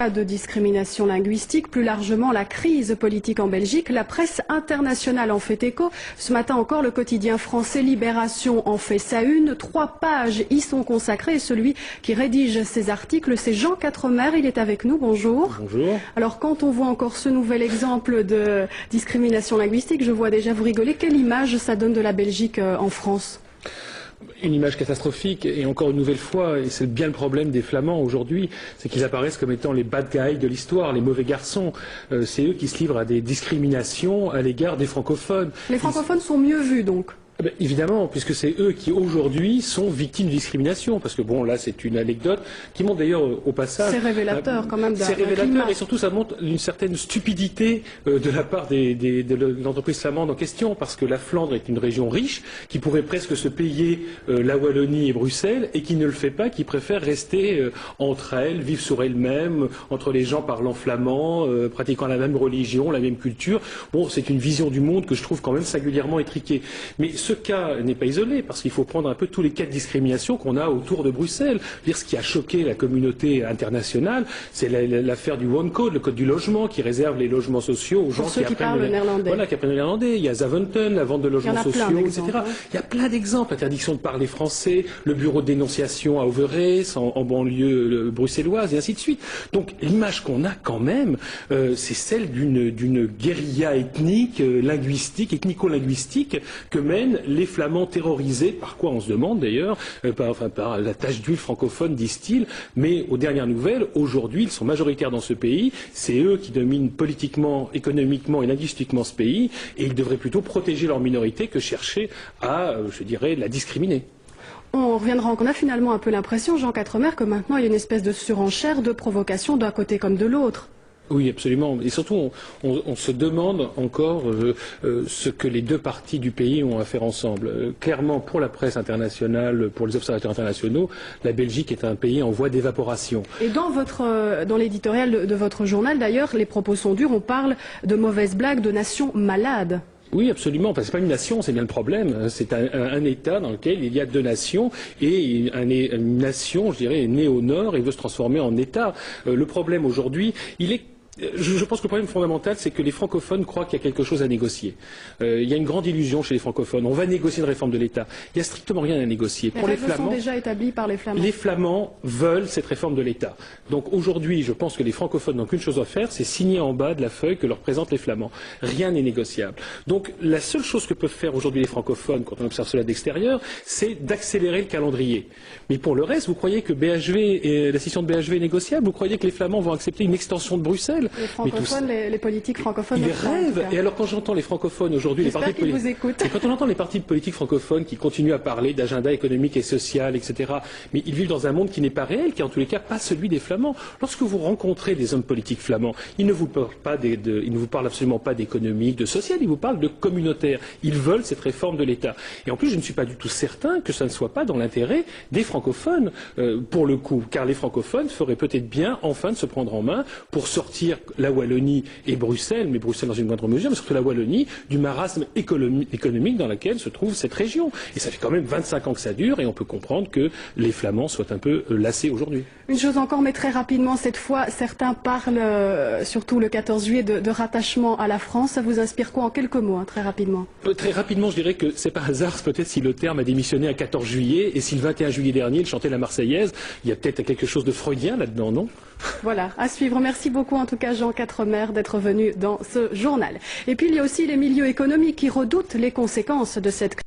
De discrimination linguistique, plus largement la crise politique en Belgique, la presse internationale en fait écho. Ce matin encore, le quotidien français Libération en fait sa une. 3 pages y sont consacrées et celui qui rédige ces articles, c'est Jean Quatremer. Il est avec nous. Bonjour. Bonjour. Alors quand on voit encore ce nouvel exemple de discrimination linguistique, je vois déjà vous rigoler. Quelle image ça donne de la Belgique en France ? Une image catastrophique, et encore une nouvelle fois, et c'est bien le problème des Flamands aujourd'hui, c'est qu'ils apparaissent comme étant les bad guys de l'histoire, les mauvais garçons. C'est eux qui se livrent à des discriminations à l'égard des francophones. Les francophones sont mieux vus donc. Évidemment, puisque c'est eux qui aujourd'hui sont victimes de discrimination, parce que bon, là c'est une anecdote qui montre d'ailleurs au passage. C'est révélateur quand même d'un C'est révélateur climat. et surtout ça montre une certaine stupidité de la part de l'entreprise flamande en question, parce que la Flandre est une région riche qui pourrait presque se payer la Wallonie et Bruxelles et qui ne le fait pas, qui préfère rester entre elles, vivre sur elles-mêmes, entre les gens parlant flamand, pratiquant la même religion, la même culture. Bon, c'est une vision du monde que je trouve quand même singulièrement étriquée. Mais ce cas n'est pas isolé, parce qu'il faut prendre un peu tous les cas de discrimination qu'on a autour de Bruxelles. Ce qui a choqué la communauté internationale, c'est l'affaire du One Code, le code du logement, qui réserve les logements sociaux aux gens qui parlent le néerlandais. Voilà, qui apprennent le néerlandais. Il y a Zaventem, la vente de logements sociaux, etc. Il y a plein d'exemples. Interdiction de parler français, le bureau de dénonciation à Overijse, en banlieue bruxelloise, et ainsi de suite. Donc l'image qu'on a quand même, c'est celle d'une guérilla ethnique, linguistique, ethnico-linguistique, que mènent les Flamands terrorisés, par quoi on se demande d'ailleurs, par la tache d'huile francophone, disent-ils, mais aux dernières nouvelles, aujourd'hui, ils sont majoritaires dans ce pays, c'est eux qui dominent politiquement, économiquement et linguistiquement ce pays, et ils devraient plutôt protéger leur minorité que chercher à, je dirais, la discriminer. On reviendra, on a finalement un peu l'impression, Jean Quatremer, que maintenant il y a une espèce de surenchère, de provocation d'un côté comme de l'autre. Oui, absolument. Et surtout, on se demande encore ce que les deux parties du pays ont à faire ensemble. Clairement, pour la presse internationale, pour les observateurs internationaux, la Belgique est un pays en voie d'évaporation. Et dans l'éditorial de votre journal, d'ailleurs, les propos sont durs. On parle de mauvaises blagues, de nations malades. Oui, absolument. Parce que c'est pas une nation, c'est bien le problème. C'est un État dans lequel il y a 2 nations et une nation, je dirais, est née au nord et veut se transformer en État. Le problème aujourd'hui, je pense que le problème fondamental, c'est que les francophones croient qu'il y a quelque chose à négocier. Il y a une grande illusion chez les francophones. On va négocier une réforme de l'État. Il n'y a strictement rien à négocier. Les règles sont déjà établies par les Flamands. Les Flamands veulent cette réforme de l'État. Donc aujourd'hui, je pense que les francophones n'ont qu'une chose à faire, c'est signer en bas de la feuille que leur présentent les Flamands. Rien n'est négociable. Donc la seule chose que peuvent faire aujourd'hui les francophones, quand on observe cela d'extérieur, c'est d'accélérer le calendrier. Mais pour le reste, vous croyez que la scission de BHV est négociable? Vous croyez que les Flamands vont accepter une extension de Bruxelles? Les francophones, les politiques francophones. Ils rêvent. Et alors quand j'entends les francophones aujourd'hui, les partis politiques, et quand on entend les partis politiques francophones qui continuent à parler d'agenda économique et social, etc., mais ils vivent dans un monde qui n'est pas réel, qui est en tous les cas pas celui des Flamands. Lorsque vous rencontrez des hommes politiques flamands, ils ne vous parlent absolument pas d'économique, de social, ils vous parlent de communautaire. Ils veulent cette réforme de l'État. Et en plus, je ne suis pas du tout certain que ça ne soit pas dans l'intérêt des francophones, pour le coup, car les francophones feraient peut-être bien enfin de se prendre en main pour sortir la Wallonie et Bruxelles, mais Bruxelles dans une moindre mesure, mais surtout la Wallonie, du marasme économique dans lequel se trouve cette région. Et ça fait quand même 25 ans que ça dure, et on peut comprendre que les Flamands soient un peu lassés aujourd'hui. Une chose encore, mais très rapidement, cette fois, certains parlent, surtout le 14 juillet, de rattachement à la France. Ça vous inspire quoi en quelques mots, très rapidement? Très rapidement, je dirais que c'est pas hasard, peut-être si le terme a démissionné à 14 juillet, et si le 21 juillet dernier, il chantait la Marseillaise, il y a peut-être quelque chose de freudien là-dedans, non? Voilà, à suivre. Merci beaucoup en tout cas Jean Quatremer d'être venu dans ce journal. Et puis il y a aussi les milieux économiques qui redoutent les conséquences de cette crise.